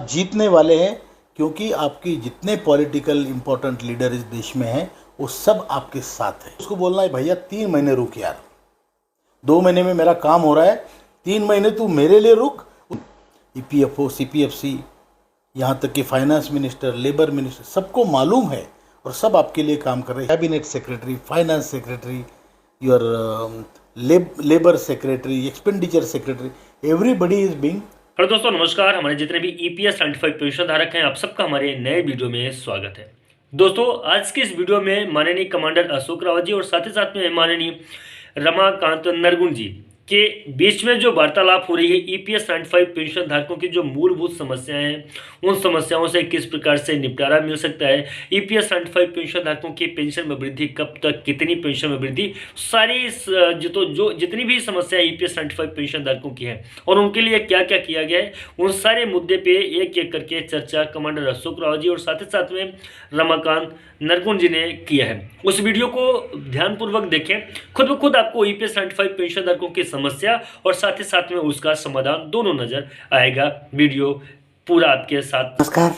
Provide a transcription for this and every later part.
जीतने वाले हैं, क्योंकि आपकी जितने पॉलिटिकल इम्पोर्टेंट लीडर इस देश में हैं वो सब आपके साथ हैं। उसको बोलना है भैया 3 महीने रुक यार, 2 महीने में मेरा काम हो रहा है, 3 महीने तू मेरे लिए रुक। EPFO, CPFC, यहाँ तक कि फाइनेंस मिनिस्टर, लेबर मिनिस्टर, सबको मालूम है और सब आपके लिए काम कर रहे हैं। Cabinet secretary, finance secretary, your labour secretary, expenditure secretary, everybody is being. Hello दोस्तों, नमस्कार। हमारे जितने भी EPS 95 पेंशन धारक हैं, आप सबका हमारे नए वीडियो में स्वागत है। दोस्तों, आज के इस वीडियो में माननीय कमांडर अशोक रावत जी और साथ ही साथ में माननीय रमाकांत नरगुण जी के बीच में जो वार्तालाप हो रही है, EPS 95 पेंशन धारकों की जो मूलभूत समस्याएं हैं, उन समस्याओं से किस प्रकार से निपटारा मिल सकता है, EPS 95 पेंशन धारकों की पेंशन में वृद्धि कब तक, कितनी पेंशन में वृद्धि, सारी जो जितनी भी समस्याएं EPS 95 पेंशन धारकों की है और उनके लिए क्या क्या किया गया है, उन सारे मुद्दे पे एक एक करके चर्चा कमांडर अशोक रावत जी और साथ ही साथ में रमाकांत नरगुण जी ने किया है। उस वीडियो को ध्यानपूर्वक देखें, खुद ब खुद आपको EPS 95 पेंशन धारकों की समस्या और साथ ही साथ में उसका समाधान दोनों नजर आएगा। वीडियो पूरा आपके साथ। नमस्कार।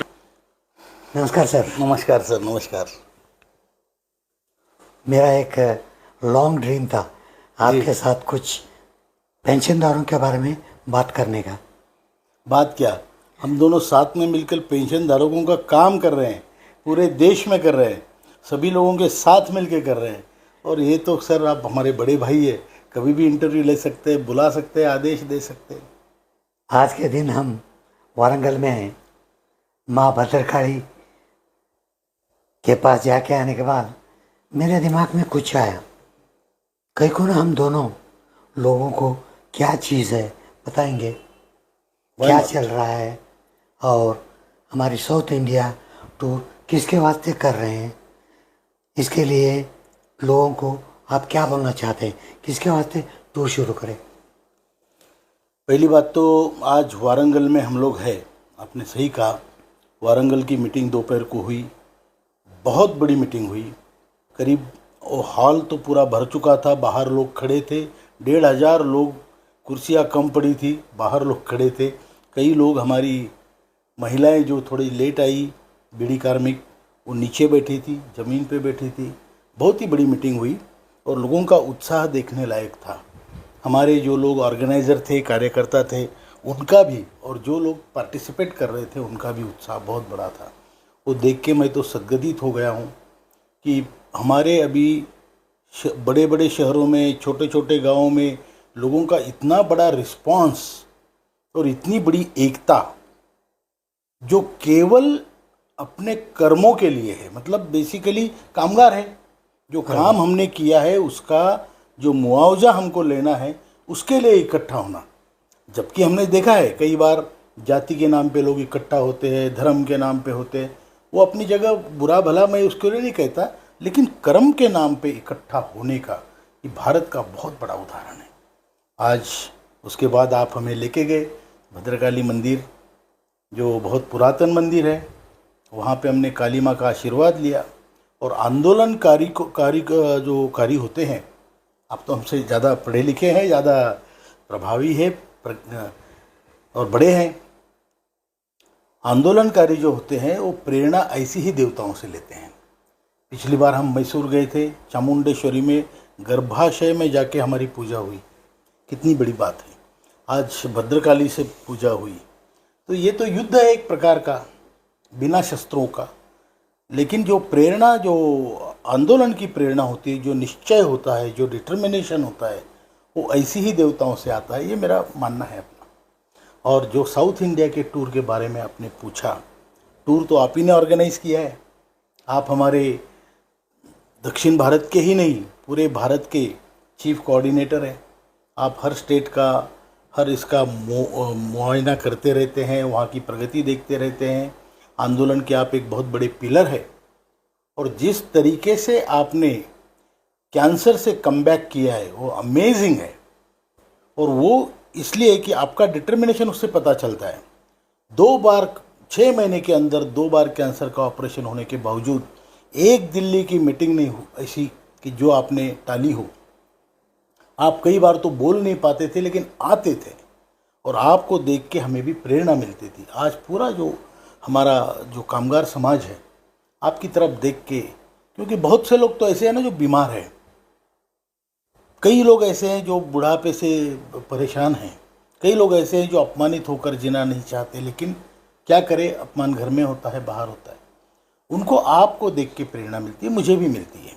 नमस्कार सर। नमस्कार सर, नमस्कार। मेरा एक लॉन्ग ड्रीम था आपके साथ कुछ पेंशनदारों के बारे में बात करने का। बात क्या, हम दोनों साथ में मिलकर पेंशन धारकों का काम कर रहे हैं, पूरे देश में कर रहे हैं, सभी लोगों के साथ मिलकर कर रहे हैं। और ये तो सर आप हमारे बड़े भाई है, कभी भी इंटरव्यू ले सकते हैं, बुला सकते हैं, आदेश दे सकते हैं। आज के दिन हम वारंगल में हैं। माँ भद्रकाली के पास जाके आने के बाद मेरे दिमाग में कुछ आया, कहीं को ना हम दोनों लोगों को क्या चीज़ है बताएंगे, क्या चल रहा है और हमारी साउथ इंडिया टूर किसके वास्ते कर रहे हैं, इसके लिए लोगों को आप क्या बोलना चाहते हैं, किसके वास्ते टूर शुरू करें। पहली बात तो आज वारंगल में हम लोग हैं, आपने सही कहा। वारंगल की मीटिंग दोपहर को हुई, बहुत बड़ी मीटिंग हुई, करीब हॉल तो पूरा भर चुका था, बाहर लोग खड़े थे, 1,500 लोग, कुर्सियाँ कम पड़ी थी, बाहर लोग खड़े थे। कई लोग, हमारी महिलाएं जो थोड़ी लेट आई, बीड़ी कार्मिक, वो नीचे बैठी थी, ज़मीन पे बैठी थी। बहुत ही बड़ी मीटिंग हुई और लोगों का उत्साह देखने लायक था। हमारे जो लोग ऑर्गेनाइज़र थे, कार्यकर्ता थे, उनका भी, और जो लोग पार्टिसिपेट कर रहे थे उनका भी उत्साह बहुत बड़ा था। वो देख के मैं तो सद्गदित हो गया हूँ कि हमारे अभी बड़े बड़े शहरों में, छोटे छोटे गाँवों में लोगों का इतना बड़ा रिस्पांस और इतनी बड़ी एकता, जो केवल अपने कर्मों के लिए है, मतलब बेसिकली कामगार है, जो काम हमने किया है उसका जो मुआवजा हमको लेना है, उसके लिए इकट्ठा होना। जबकि हमने देखा है कई बार जाति के नाम पे लोग इकट्ठा होते हैं, धर्म के नाम पे होते हैं, वो अपनी जगह बुरा भला, मैं उसके लिए नहीं कहता, लेकिन कर्म के नाम पे इकट्ठा होने का ये भारत का बहुत बड़ा उदाहरण है। आज उसके बाद आप हमें लेके गए भद्रकाली मंदिर, जो बहुत पुरातन मंदिर है, वहाँ पे हमने काली माँ का आशीर्वाद लिया। और आंदोलनकारी जो कार्य होते हैं, आप तो हमसे ज़्यादा पढ़े लिखे हैं, ज़्यादा प्रभावी है और बड़े हैं। आंदोलनकारी जो होते हैं वो प्रेरणा ऐसी ही देवताओं से लेते हैं। पिछली बार हम मैसूर गए थे, चामुंडेश्वरी में गर्भाशय में जाके हमारी पूजा हुई, कितनी बड़ी बात है। आज भद्रकाली से पूजा हुई, तो ये तो युद्ध है एक प्रकार का, बिना शस्त्रों का। लेकिन जो प्रेरणा, जो आंदोलन की प्रेरणा होती है, जो निश्चय होता है, जो डिटर्मिनेशन होता है, वो ऐसी ही देवताओं से आता है, ये मेरा मानना है अपना। और जो साउथ इंडिया के टूर के बारे में आपने पूछा, टूर तो आप ही ने ऑर्गेनाइज़ किया है। आप हमारे दक्षिण भारत के ही नहीं, पूरे भारत के चीफ कोऑर्डिनेटर हैं। आप हर स्टेट का, हर इसका मुआयना करते रहते हैं, वहाँ की प्रगति देखते रहते हैं। आंदोलन के आप एक बहुत बड़े पिलर है। और जिस तरीके से आपने कैंसर से कमबैक किया है वो अमेजिंग है। और वो इसलिए कि आपका डिटर्मिनेशन उससे पता चलता है। 2 बार 6 महीने के अंदर 2 बार कैंसर का ऑपरेशन होने के बावजूद एक दिल्ली की मीटिंग नहीं हो ऐसी कि जो आपने टाली हो। आप कई बार तो बोल नहीं पाते थे, लेकिन आते थे और आपको देख के हमें भी प्रेरणा मिलती थी। आज पूरा जो हमारा जो कामगार समाज है आपकी तरफ देख के, क्योंकि बहुत से लोग तो ऐसे हैं ना जो बीमार हैं, कई लोग ऐसे हैं जो बुढ़ापे से परेशान हैं, कई लोग ऐसे हैं जो अपमानित होकर जीना नहीं चाहते, लेकिन क्या करें, अपमान घर में होता है, बाहर होता है। उनको आपको देख के प्रेरणा मिलती है, मुझे भी मिलती है,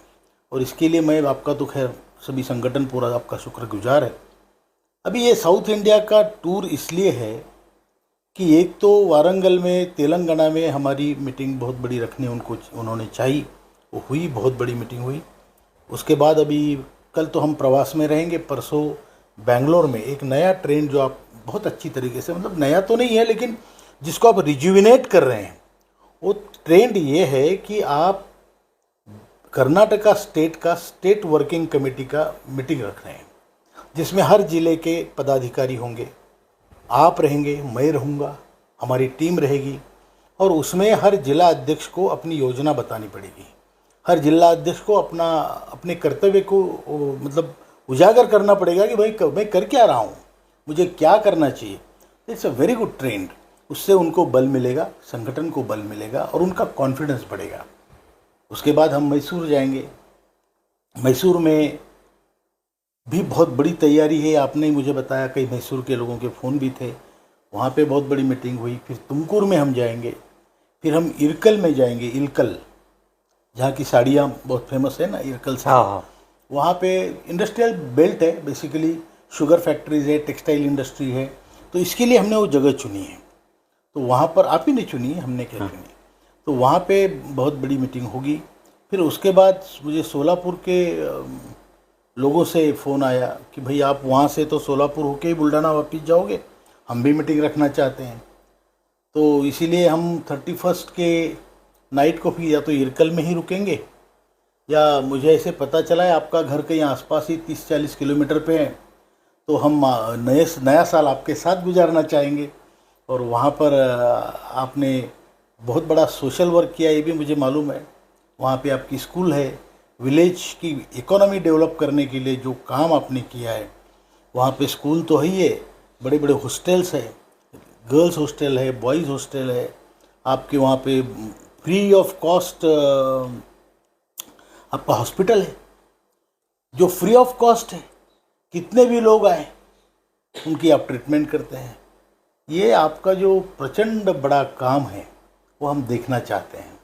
और इसके लिए मैं आपका तो खैर सभी संगठन पूरा आपका शुक्रगुजार है। अभी ये साउथ इंडिया का टूर इसलिए है कि एक तो वारंगल में तेलंगाना में हमारी मीटिंग बहुत बड़ी रखनी उन्होंने चाहिए, वो हुई, बहुत बड़ी मीटिंग हुई। उसके बाद अभी कल तो हम प्रवास में रहेंगे, परसों बेंगलोर में एक नया ट्रेंड जो आप बहुत अच्छी तरीके से, मतलब नया तो नहीं है लेकिन जिसको आप रिजुविनेट कर रहे हैं, वो ट्रेंड ये है कि आप कर्नाटका स्टेट का स्टेट वर्किंग कमेटी का मीटिंग रख रहे हैं, जिसमें हर जिले के पदाधिकारी होंगे, आप रहेंगे, मैं रहूँगा, हमारी टीम रहेगी, और उसमें हर जिला अध्यक्ष को अपनी योजना बतानी पड़ेगी। हर जिला अध्यक्ष को अपने कर्तव्य को मतलब उजागर करना पड़ेगा कि भाई मैं कर क्या रहा हूँ, मुझे क्या करना चाहिए। It's a very good trend. उससे उनको बल मिलेगा, संगठन को बल मिलेगा और उनका कॉन्फिडेंस बढ़ेगा। उसके बाद हम मैसूर जाएंगे। मैसूर में भी बहुत बड़ी तैयारी है, आपने ही मुझे बताया, कई मैसूर के लोगों के फ़ोन भी थे, वहाँ पे बहुत बड़ी मीटिंग हुई। फिर तुमकुर में हम जाएंगे, फिर हम इरकल में जाएंगे, इलकल जहाँ की साड़ियाँ बहुत फेमस है ना, इरकल साड़ी। वहाँ पे इंडस्ट्रियल बेल्ट है, बेसिकली शुगर फैक्ट्रीज है, टेक्सटाइल इंडस्ट्री है, तो इसके लिए हमने वो जगह चुनी है। तो वहाँ पर आप ही ने चुनी है, हमने क्या चुनी, तो वहाँ पे बहुत बड़ी मीटिंग होगी। फिर उसके बाद मुझे सोलापुर के लोगों से फ़ोन आया कि भाई आप वहाँ से तो सोलापुर होके ही बुल्डाना वापस जाओगे, हम भी मीटिंग रखना चाहते हैं। तो इसीलिए हम 31 के नाइट को फिर या तो इरकल में ही रुकेंगे, या मुझे ऐसे पता चला है आपका घर कहीं आसपास ही 30-40 किलोमीटर पे है, तो हम नया साल आपके साथ गुजारना चाहेंगे। और वहाँ पर आपने बहुत बड़ा सोशल वर्क किया, ये भी मुझे मालूम है। वहाँ पे आपकी स्कूल है, विलेज की इकोनॉमी डेवलप करने के लिए जो काम आपने किया है, वहाँ पे स्कूल तो ही है, बड़े बड़े हॉस्टल्स है, गर्ल्स हॉस्टल है, बॉयज़ हॉस्टल है, आपके वहाँ पे फ्री ऑफ कॉस्ट आपका हॉस्पिटल है जो फ्री ऑफ कॉस्ट है, कितने भी लोग आए उनकी आप ट्रीटमेंट करते हैं। ये आपका जो प्रचंड बड़ा काम है वो हम देखना चाहते हैं।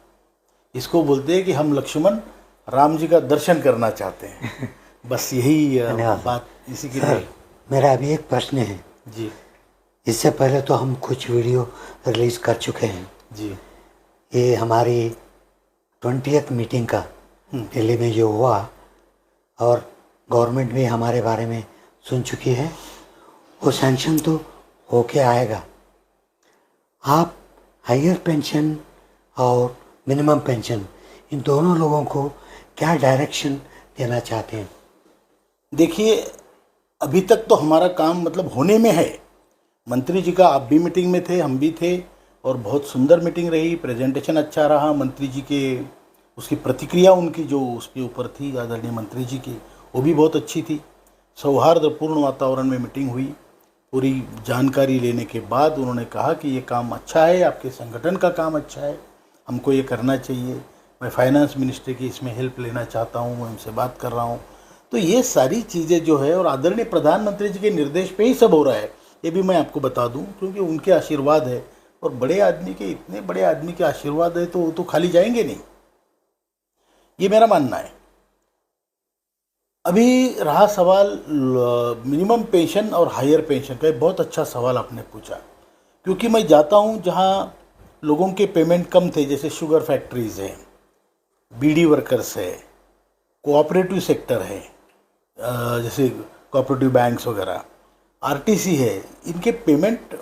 इसको बोलते हैं कि हम लक्ष्मण राम जी का दर्शन करना चाहते हैं। बस यही बात इसी के लिए। मेरा अभी एक प्रश्न है जी। इससे पहले तो हम कुछ वीडियो रिलीज़ कर चुके हैं जी। ये हमारी 20th मीटिंग का दिल्ली में जो हुआ, और गवर्नमेंट भी हमारे बारे में सुन चुकी है, वो सैंक्शन तो होके आएगा। आप हायर पेंशन और मिनिमम पेंशन इन दोनों लोगों को क्या डायरेक्शन देना चाहते हैं? देखिए, अभी तक तो हमारा काम मतलब होने में है। मंत्री जी का आप भी मीटिंग में थे, हम भी थे, और बहुत सुंदर मीटिंग रही, प्रेजेंटेशन अच्छा रहा। मंत्री जी के उसकी प्रतिक्रिया उनकी जो उसके ऊपर थी आदरणीय मंत्री जी की, वो भी बहुत अच्छी थी। सौहार्दपूर्ण वातावरण में मीटिंग हुई। पूरी जानकारी लेने के बाद उन्होंने कहा कि ये काम अच्छा है, आपके संगठन का काम अच्छा है, हमको ये करना चाहिए। मैं फाइनेंस मिनिस्टर की इसमें हेल्प लेना चाहता हूँ, मैं उनसे बात कर रहा हूँ। तो ये सारी चीज़ें जो है, और आदरणीय प्रधानमंत्री जी के निर्देश पे ही सब हो रहा है, ये भी मैं आपको बता दूं, क्योंकि उनके आशीर्वाद है। और बड़े आदमी के, इतने बड़े आदमी के आशीर्वाद है तो वो तो खाली जाएंगे नहीं, ये मेरा मानना है। अभी रहा सवाल मिनिमम पेंशन और हायर पेंशन का, बहुत अच्छा सवाल आपने पूछा, क्योंकि मैं जाता हूँ जहाँ लोगों के पेमेंट कम थे, जैसे शुगर फैक्ट्रीज़ है, बीडी वर्कर्स है, कोऑपरेटिव सेक्टर है, जैसे कोऑपरेटिव बैंक्स वगैरह, आरटीसी है, इनके पेमेंट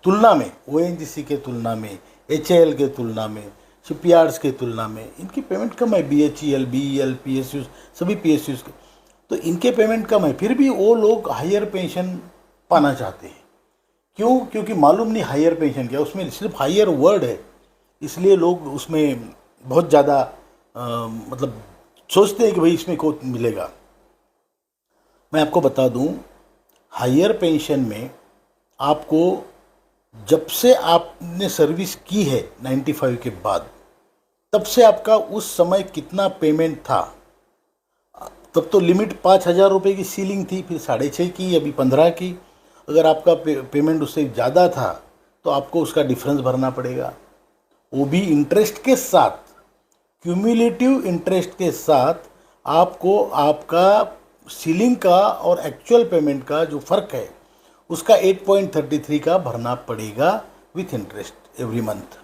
तुलना में, ओएनजीसी के तुलना में, एचएएल के तुलना में, शिपयार्ड्स के तुलना में इनकी पेमेंट कम है। बीएचईएल, बीईएल, पीएसयू, सभी पीएसयूज के, तो इनके पेमेंट कम है, फिर भी वो लोग हायर पेंशन पाना चाहते हैं। क्यों? क्योंकि मालूम नहीं हायर पेंशन क्या, उसमें सिर्फ हायर वर्ड है, इसलिए लोग उसमें बहुत ज़्यादा मतलब सोचते हैं कि भाई इसमें को मिलेगा। मैं आपको बता दूं, हायर पेंशन में आपको जब से आपने सर्विस की है 95 के बाद, तब से आपका उस समय कितना पेमेंट था। तब तो लिमिट 5,000 रुपये की सीलिंग थी, फिर 6.5 की, अभी 15 की। अगर आपका पेमेंट उससे ज़्यादा था तो आपको उसका डिफरेंस भरना पड़ेगा, वो भी इंटरेस्ट के साथ, क्यूमुलेटिव इंटरेस्ट के साथ। आपको आपका सीलिंग का और एक्चुअल पेमेंट का जो फ़र्क है उसका 8.33 का भरना पड़ेगा with interest every month.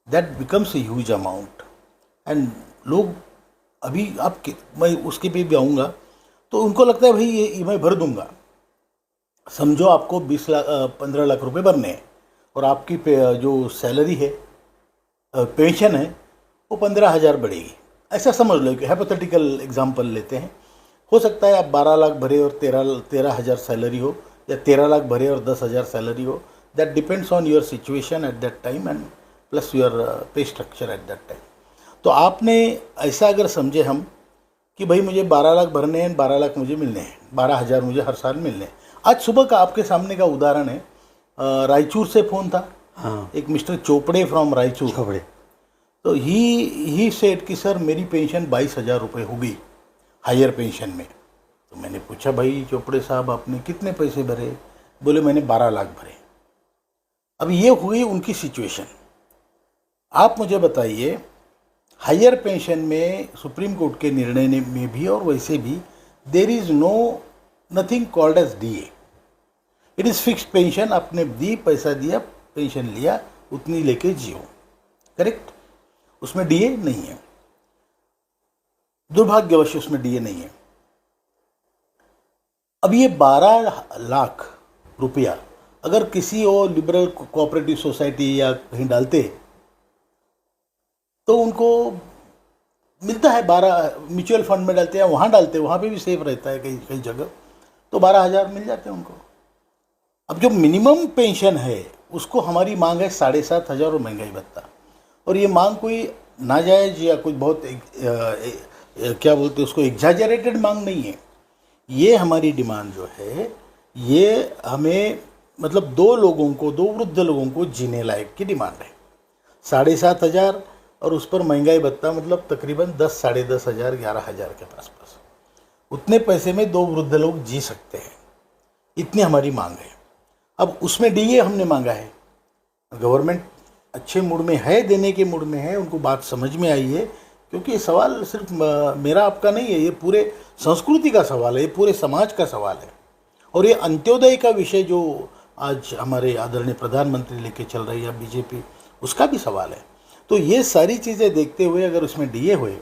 That becomes a huge amount. And लोग अभी मैं उसके पे भी आऊँगा, तो उनको लगता है भाई ये मैं भर दूंगा। समझो आपको 15 लाख रुपए भरने हैं और आपकी जो सैलरी है, पेंशन है, वो 15,000 बढ़ेगी। ऐसा समझ लो कि हाइपोथेटिकल एग्जांपल लेते हैं। हो सकता है आप 12 लाख भरे और 13,000 सैलरी हो, या 13 लाख भरे और 10,000 सैलरी हो। That depends on your situation at that time and plus your पे स्ट्रक्चर एट दैट टाइम। तो आपने ऐसा अगर समझे हम कि भाई मुझे 12 लाख भरने हैं, 12 लाख मुझे मिलने हैं, 12,000 मुझे हर साल मिलने हैं। आज सुबह का आपके सामने का उदाहरण है, रायचूर से फ़ोन था। हाँ, एक मिस्टर चोपड़े फ्रॉम रायचूर। छोबड़े। तो ही सेड कि सर मेरी पेंशन 22,000 रुपये हो गई हायर पेंशन में। तो मैंने पूछा भाई चोपड़े साहब आपने कितने पैसे भरे? बोले मैंने 12 लाख भरे। अब ये हुई उनकी सिचुएशन। आप मुझे बताइए, हायर पेंशन में सुप्रीम कोर्ट के निर्णय में भी और वैसे भी there is nothing called as DA. It is fixed pension. आपने दी, पैसा दिया, पेंशन लिया, उतनी लेके जियो, करेक्ट। उसमें डीए नहीं है, दुर्भाग्यवश उसमें डीए नहीं है। अब ये 12 लाख रुपया अगर किसी और लिबरल कोऑपरेटिव सोसाइटी या कहीं डालते तो उनको मिलता है 12, म्यूचुअल फंड में डालते हैं, वहाँ डालते हैं, वहाँ पे भी सेफ रहता है कई कई जगह, तो 12,000 मिल जाते हैं उनको। अब जो मिनिमम पेंशन है उसको हमारी मांग है 7,500 और महंगाई भत्ता। और ये मांग कोई नाजायज या कुछ बहुत क्या बोलते हैं उसको, एग्जैजरेटेड मांग नहीं है। ये हमारी डिमांड जो है, ये हमें मतलब दो वृद्ध लोगों को जीने लायक की डिमांड है। 7,500 और उस पर महंगाई भत्ता, मतलब तकरीबन 10, 10,500, 11,000 के पास उतने पैसे में दो वृद्ध लोग जी सकते हैं, इतनी हमारी मांग है। अब उसमें डीए हमने मांगा है। गवर्नमेंट अच्छे मूड में है, देने के मूड में है, उनको बात समझ में आई है, क्योंकि ये सवाल सिर्फ मेरा आपका नहीं है, ये पूरे संस्कृति का सवाल है, ये पूरे समाज का सवाल है। और ये अंत्योदय का विषय जो आज हमारे आदरणीय प्रधानमंत्री लेके चल रही है बीजेपी, उसका भी सवाल है। तो ये सारी चीज़ें देखते हुए अगर उसमें डीए हुए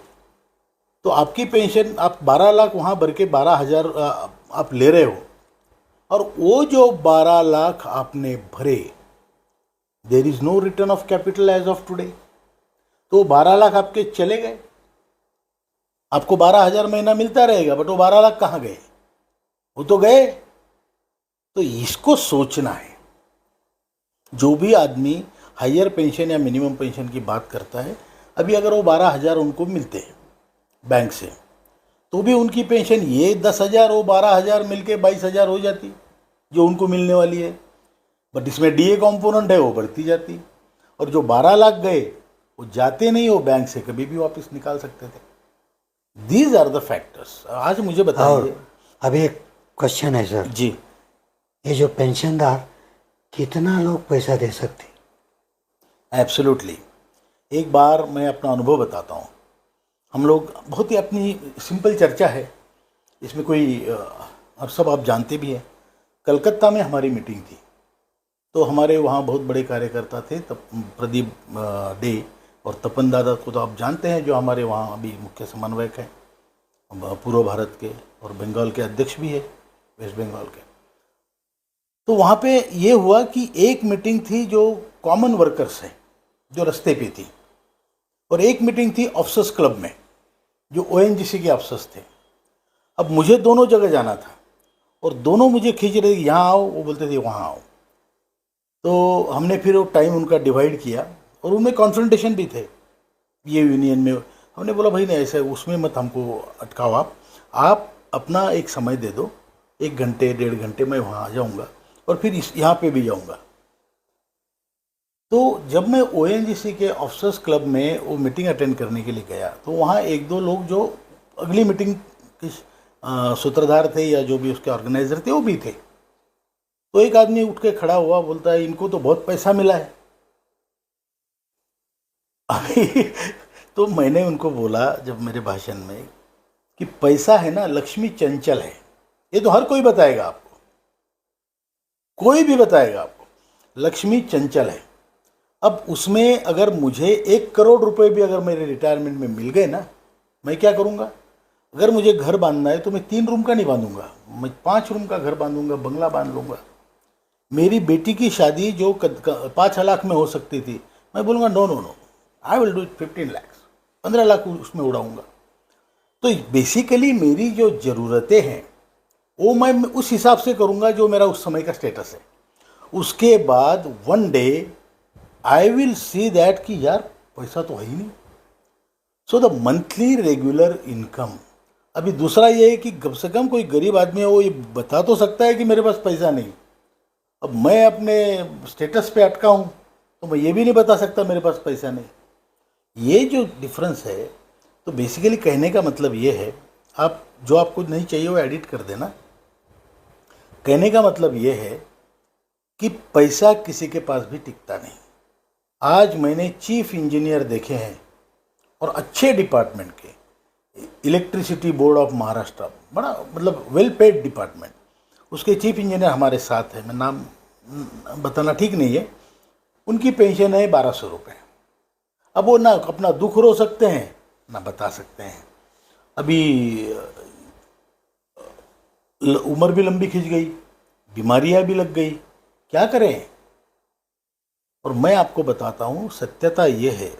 तो आपकी पेंशन, आप 12 लाख वहाँ भर के 12,000 आप ले रहे हो, और वो जो 12 लाख आपने भरे, there is no return of capital as of today. तो 12 लाख आपके चले गए, आपको 12,000 महीना मिलता रहेगा, बट वो 12 लाख कहाँ गए? वो तो गए। तो इसको सोचना है। जो भी आदमी हायर पेंशन या मिनिमम पेंशन की बात करता है, अभी अगर वो 12,000 उनको मिलते हैं बैंक से, तो भी उनकी पेंशन ये 10,000 वो 12,000 मिलके 22,000 हो जाती जो उनको मिलने वाली है। बट इसमें डीए कॉम्पोनेंट है, वो बढ़ती जाती। और जो 12 लाख गए वो जाते नहीं, वो बैंक से कभी भी वापस निकाल सकते थे। These are the factors. आज मुझे बताइए। और अभी एक क्वेश्चन है सर जी, ये जो पेंशनदार कितना लोग पैसा दे सकते? एब्सोल्युटली। एक बार मैं अपना अनुभव बताता हूँ। हम लोग बहुत ही अपनी सिंपल चर्चा है, इसमें कोई और सब आप जानते भी हैं। कलकत्ता में हमारी मीटिंग थी, तो हमारे वहाँ बहुत बड़े कार्यकर्ता थे, तब प्रदीप डे और तपन दादा को तो आप जानते हैं, जो हमारे वहाँ अभी मुख्य समन्वयक हैं पूर्व भारत के, और बंगाल के अध्यक्ष भी है, वेस्ट बंगाल के। तो वहाँ पे ये हुआ कि एक मीटिंग थी जो कॉमन वर्कर्स हैं जो रास्ते पे थी, और एक मीटिंग थी ऑफिसर्स क्लब में जो ओएनजीसी के ऑफिसर्स थे। अब मुझे दोनों जगह जाना था, और दोनों मुझे खींच रहे थे, यहाँ आओ, वो बोलते थे वहाँ आओ। तो हमने फिर वो टाइम उनका डिवाइड किया, और उनमें कॉन्फ्रंटेशन भी थे ये यूनियन में। हमने बोला भाई नहीं, ऐसे उसमें मत हमको अटकाओ, आप अपना एक समय दे दो, 1 घंटे 1.5 घंटे मैं वहाँ आ जाऊँगा, और फिर यहाँ पे भी जाऊँगा। तो जब मैं ONGC के ऑफिसर्स क्लब में वो मीटिंग अटेंड करने के लिए गया तो वहाँ एक दो लोग जो अगली मीटिंग के सूत्रधार थे या जो भी उसके ऑर्गेनाइजर थे वो भी थे। तो एक आदमी उठ के खड़ा हुआ, बोलता है इनको तो बहुत पैसा मिला है। अभी तो मैंने उनको बोला जब मेरे भाषण में कि पैसा है ना, लक्ष्मी चंचल है, ये तो हर कोई बताएगा आपको, कोई भी बताएगा आपको, लक्ष्मी चंचल है। अब उसमें अगर मुझे 1 करोड़ रुपए भी अगर मेरे रिटायरमेंट में मिल गए ना, मैं क्या करूँगा? अगर मुझे घर बांधना है तो मैं 3 रूम का नहीं बांधूंगा, मैं 5 रूम का घर बांधूंगा, बंगला बांध लूँगा। मेरी बेटी की शादी जो 5 लाख में हो सकती थी, मैं बोलूँगा no no no, I will do 15 lakh, 15 lakh उसमें उड़ाऊँगा। तो बेसिकली मेरी जो ज़रूरतें हैं वो मैं उस हिसाब से करूँगा जो मेरा उस समय का स्टेटस है। उसके बाद one day I will see that कि यार पैसा तो है ही नहीं। So the monthly regular income. अभी दूसरा ये है कि कम से कम कोई गरीब आदमी है वो ये बता तो सकता है कि मेरे पास पैसा नहीं। अब मैं अपने स्टेटस पे अटका हूँ तो मैं ये भी नहीं बता सकता मेरे पास पैसा नहीं। ये जो डिफरेंस है, तो बेसिकली कहने का मतलब ये है, आप जो आपको नहीं चाहिए वो एडिट कर देना। कहने का मतलब ये है कि पैसा किसी के पास भी टिकता नहीं। आज मैंने चीफ इंजीनियर देखे हैं और अच्छे डिपार्टमेंट के, इलेक्ट्रिसिटी बोर्ड ऑफ महाराष्ट्र, बड़ा मतलब वेल पेड डिपार्टमेंट, उसके चीफ इंजीनियर हमारे साथ है, मैं नाम बताना ठीक नहीं है, उनकी पेंशन है 1200 रुपये। अब वो ना अपना दुख रो सकते हैं ना बता सकते हैं। अभी उम्र भी लंबी खिंच गई, बीमारियां भी लग गई, क्या करें? और मैं आपको बताता हूँ, सत्यता ये है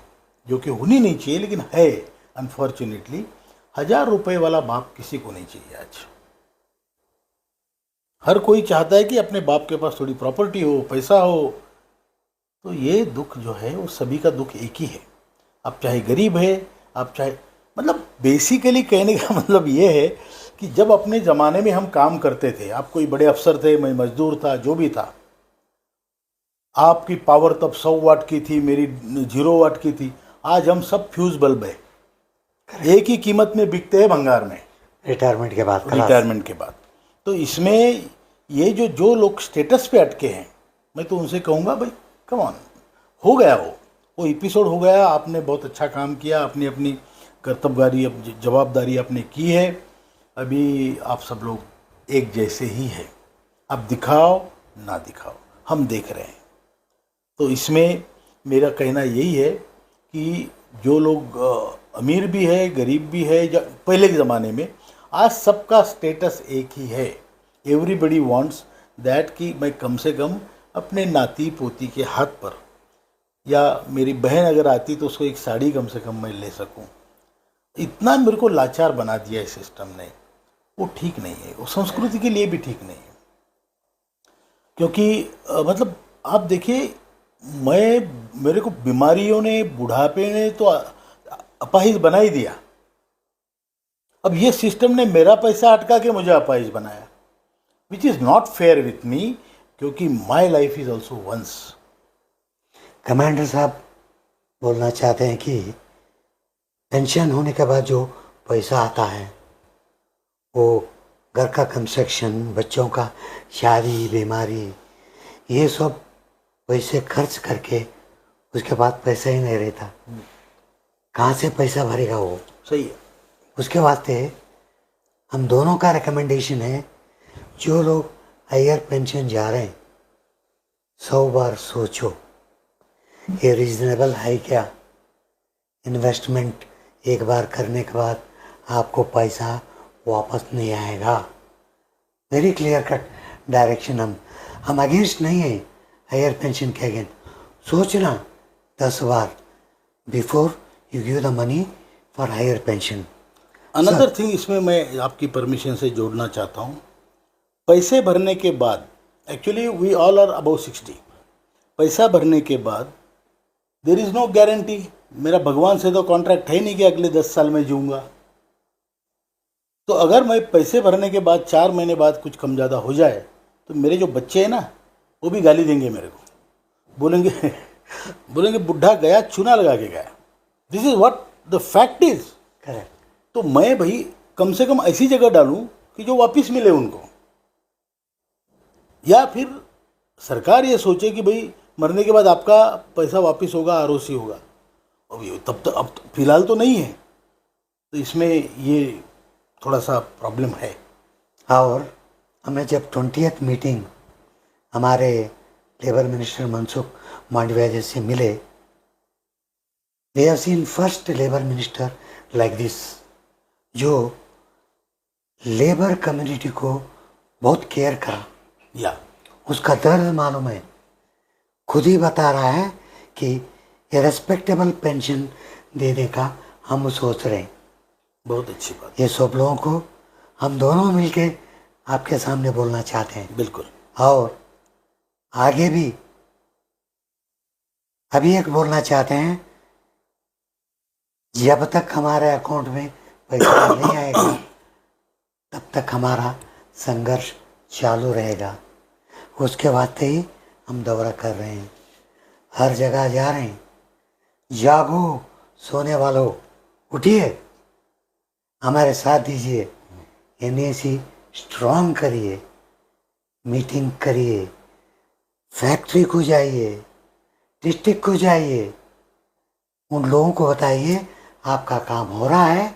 जो कि होनी नहीं चाहिए लेकिन है अनफॉर्चुनेटली, 1000 रुपये वाला बाप किसी को नहीं चाहिए आज। हर कोई चाहता है कि अपने बाप के पास थोड़ी प्रॉपर्टी हो, पैसा हो। तो ये दुख जो है वो सभी का दुख एक ही है। आप चाहे गरीब है, आप चाहे, मतलब बेसिकली कहने का मतलब ये है कि जब अपने ज़माने में हम काम करते थे, आप कोई बड़े अफसर थे, मैं मजदूर था, जो भी था, आपकी पावर तब 100 वाट की थी, मेरी 0 वाट की थी। आज हम सब फ्यूज बल्ब है, एक ही कीमत में बिकते हैं भंगार में रिटायरमेंट के बाद। रिटायरमेंट के बाद। तो इसमें ये जो लोग स्टेटस पे अटके हैं, मैं तो उनसे कहूँगा भाई कम ऑन, हो गया वो एपिसोड हो गया। आपने बहुत अच्छा काम किया, अपनी अपनी कर्तव्यदारी, जवाबदारी आपने की है। अभी आप सब लोग एक जैसे ही हैं, आप दिखाओ ना दिखाओ, हम देख रहे हैं। तो इसमें मेरा कहना यही है कि जो लोग अमीर भी है, गरीब भी है, पहले के ज़माने में, आज सबका स्टेटस एक ही है। एवरीबडी वांट्स दैट कि मैं कम से कम अपने नाती पोती के हाथ पर, या मेरी बहन अगर आती तो उसको एक साड़ी कम से कम मैं ले सकूं। इतना मेरे को लाचार बना दिया इस सिस्टम ने, वो ठीक नहीं है, वो संस्कृति के लिए भी ठीक नहीं है। क्योंकि मतलब आप देखिए, मेरे को बीमारियों ने, बुढ़ापे ने तो अपाहिज बना ही दिया। अब ये सिस्टम ने मेरा पैसा अटका के मुझे अपाहिज बनाया, which is not fair with me, क्योंकि my life is also once. Commander साहब बोलना चाहते हैं कि पेंशन होने के बाद जो पैसा आता है वो घर का कंस्ट्रक्शन, बच्चों का शादी, बीमारी, ये सब पैसे खर्च करके उसके बाद पैसा ही नहीं रहता। कहाँ से पैसा भरेगा वो? सही है। उसके वास्ते हम दोनों का रिकमेंडेशन है, जो लोग हायर पेंशन जा रहे हैं 100 बार सोचो ये रीजनेबल है क्या। इन्वेस्टमेंट एक बार करने के बाद आपको पैसा वापस नहीं आएगा। Very clear cut direction. हम अगेंस्ट नहीं है हायर पेंशन के अगेंस्ट। सोचना 10 बार before you give the money for higher pension. Another thing इसमें मैं आपकी परमिशन से जोड़ना चाहता हूँ, पैसे भरने के बाद, actually we all are above 60, पैसा भरने के बाद देयर इज़ नो गारंटी। मेरा भगवान से तो कॉन्ट्रैक्ट है नहीं कि अगले 10 साल में जीऊँगा। तो अगर मैं पैसे भरने के बाद 4 महीने बाद कुछ कम ज़्यादा हो जाए तो मेरे जो बच्चे हैं ना, वो भी गाली देंगे मेरे को, बोलेंगे बोलेंगे बुढ़ा गया चूना लगा के गया। This is what the fact is. Correct. तो मैं भाई कम से कम ऐसी जगह डालूं कि जो वापस मिले उनको, या फिर सरकार ये सोचे कि भाई मरने के बाद आपका पैसा वापस होगा, आरओसी होगा। अब ये तब तो अब फिलहाल तो नहीं है, तो इसमें ये थोड़ा सा प्रॉब्लम है। और हमें जब 20th मीटिंग हमारे लेबर मिनिस्टर मनसुख मांडविया जी से मिले, we have seen first labour minister like this, जो लेबर कम्युनिटी को बहुत केयर करा। या उसका दर्द मालूम है, खुद ही बता रहा है कि ये रेस्पेक्टेबल पेंशन देने का हम सोच रहे हैं। बहुत अच्छी बात। ये सब लोगों को हम दोनों मिलके आपके सामने बोलना चाहते हैं। बिल्कुल। और आगे भी अभी एक बोलना चाहते हैं, जब तक हमारे अकाउंट में पैसा नहीं आएगा तब तक हमारा संघर्ष चालू रहेगा। उसके बाद से ही हम दौरा कर रहे हैं, हर जगह जा रहे हैं। जागो सोने वालों, उठिए, हमारे साथ दीजिए, एनएसी स्ट्रांग करिए, मीटिंग करिए, फैक्ट्री को जाइए, डिस्ट्रिक्ट को जाइए, उन लोगों को बताइए आपका काम हो रहा है,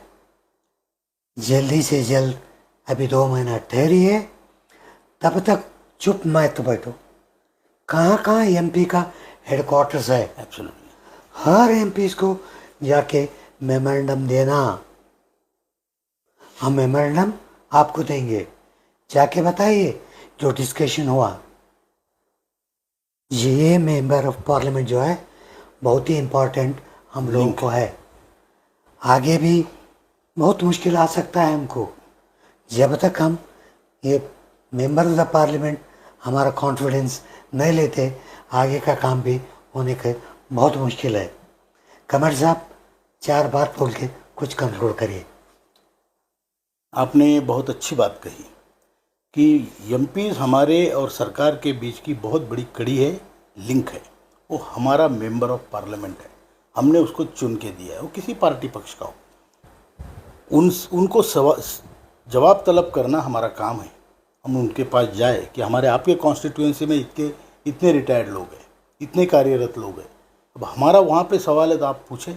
जल्दी से जल्द, अभी 2 महीना ठहरिए, तब तक चुप मत बैठो। कहाँ कहाँ एमपी का हेडक्वार्टर्स है, एब्सोल्युटली। हर एमपी को जाके मेमोरेंडम देना, हम मेमोरेंडम आपको देंगे, जाके बताइए जो डिस्कशन हुआ। ये मेंबर ऑफ पार्लियामेंट जो है बहुत ही इम्पोर्टेंट हम लोगों को है। आगे भी बहुत मुश्किल आ सकता है हमको, जब तक हम ये मेंबर ऑफ द पार्लियामेंट हमारा कॉन्फिडेंस नहीं लेते, आगे का काम भी होने के बहुत मुश्किल है। कमर साहब 4 बात बोल के कुछ कंक्लूड करिए। आपने बहुत अच्छी बात कही कि एमपीज हमारे और सरकार के बीच की बहुत बड़ी कड़ी है, लिंक है। वो हमारा मेंबर ऑफ पार्लियामेंट है, हमने उसको चुन के दिया है, वो किसी पार्टी पक्ष का हो। उनको जवाब तलब करना हमारा काम है। हम उनके पास जाए कि हमारे आपके कॉन्स्टिट्यूएंसी में इतने रिटायर्ड लोग हैं, इतने कार्यरत लोग हैं, अब हमारा वहाँ पे सवाल है तो आप पूछें।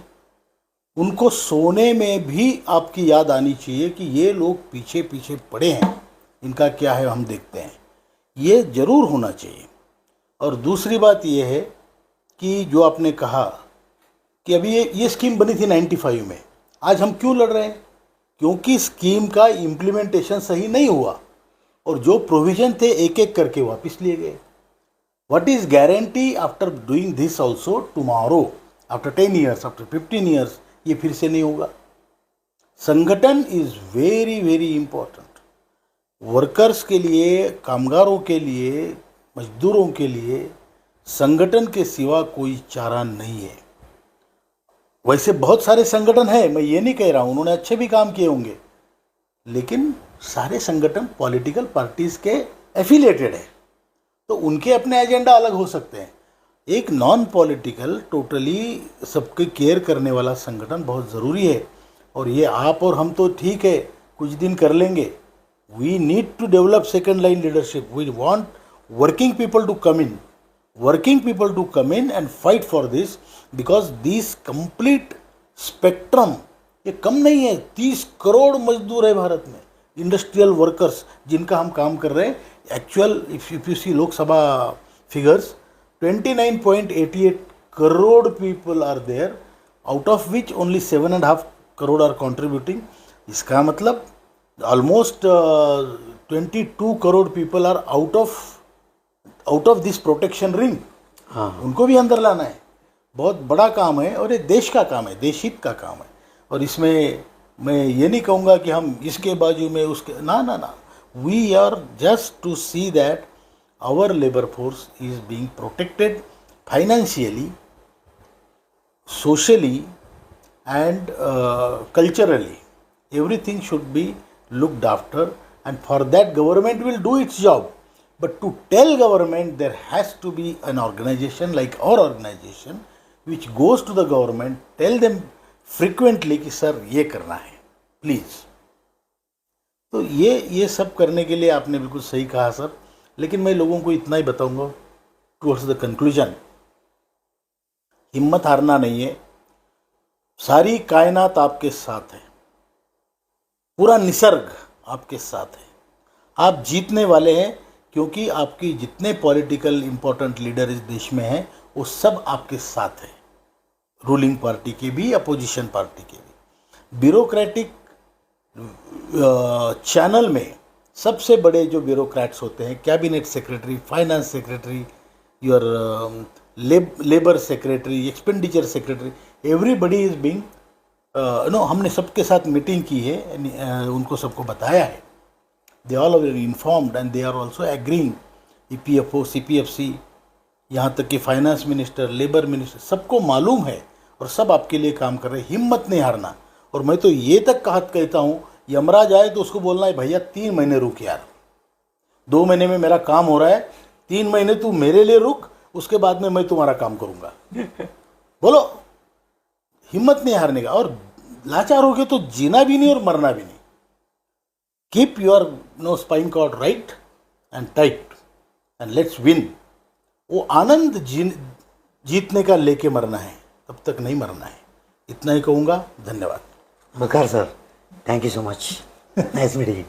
उनको सोने में भी आपकी याद आनी चाहिए कि ये लोग पीछे पीछे पड़े हैं, इनका क्या है हम देखते हैं, ये ज़रूर होना चाहिए। और दूसरी बात ये है कि जो आपने कहा कि अभी ये स्कीम बनी थी 95 में, आज हम क्यों लड़ रहे हैं? क्योंकि स्कीम का इम्प्लीमेंटेशन सही नहीं हुआ और जो प्रोविज़न थे एक एक करके वापस लिए गए। What is guarantee after doing this also tomorrow, after 10 years, after 15 years ये फिर से नहीं होगा? संगठन is very very important. Workers के लिए, कामगारों के लिए, मजदूरों के लिए संगठन के सिवा कोई चारा नहीं है। वैसे बहुत सारे संगठन हैं, मैं ये नहीं कह रहा हूँ, उन्होंने अच्छे भी काम किए होंगे, लेकिन सारे संगठन पॉलिटिकल पार्टीज़ के एफिलिएटेड है, तो उनके अपने एजेंडा अलग हो सकते हैं। एक नॉन पॉलिटिकल, टोटली सबके केयर करने वाला संगठन बहुत ज़रूरी है। और ये आप और हम तो ठीक है, कुछ दिन कर लेंगे। We need to develop second line leadership. We want working people to come in and fight for this, because this complete spectrum, ये कम नहीं है, 30 करोड़ मजदूर है भारत में, इंडस्ट्रियल वर्कर्स जिनका हम काम कर रहे हैं। Actual if you see Lok Sabha figures, 29.88 crore people are there, out of which only 7.5 crore are contributing. इसका मतलब almost 22 crore people are out of this protection ring. हाँ, उनको भी अंदर लाना है, बहुत बड़ा काम है और ये देश का काम है, देश हित का काम है। और इसमें मैं ये नहीं कहूँगा कि हम इसके बाजू में उसके, ना, we are just to see that our labour force is being protected financially, socially and culturally. Everything should be looked after, and for that government will do its job. But to tell government, there has to be an organization like our organization which goes to the government, tell them frequently कि sir ये करना है please. तो ये सब करने के लिए आपने बिल्कुल सही कहा सर, लेकिन मैं लोगों को इतना ही बताऊंगा टुवर्ड्स द कंक्लूजन, हिम्मत हारना नहीं है। सारी कायनात आपके साथ है, पूरा निसर्ग आपके साथ है, आप जीतने वाले हैं, क्योंकि आपकी जितने पॉलिटिकल इंपॉर्टेंट लीडर इस देश में हैं वो सब आपके साथ हैं, रूलिंग पार्टी के भी, अपोजिशन पार्टी के भी। ब्यूरोक्रेटिक चैनल में सबसे बड़े जो ब्यूरोक्रेट्स होते हैं, cabinet secretary, finance secretary, your labour secretary, expenditure secretary, everybody is being no, हमने सबके साथ मीटिंग की है, उनको सबको बताया है, they all are informed and they are also agreeing. EPFO, CPFC, यहाँ तक कि फाइनेंस मिनिस्टर, लेबर मिनिस्टर, सबको मालूम है और सब आपके लिए काम कर रहे हैं। हिम्मत नहीं हारना। और मैं तो ये तक कहता हूँ, यमराज आए तो उसको बोलना है भैया 3 महीने रुक यार, 2 महीने में मेरा काम हो रहा है, 3 महीने तू मेरे लिए रुक, उसके बाद में मैं तुम्हारा काम करूँगा। बोलो, हिम्मत नहीं हारने का। और लाचार हो गए तो जीना भी नहीं और मरना भी नहीं। Keep your spine cord right and tight and let's win. वो आनंद जीतने का लेके मरना है, तब तक नहीं मरना है। इतना ही कहूँगा। धन्यवाद। बकार sir, thank you so much, nice meeting.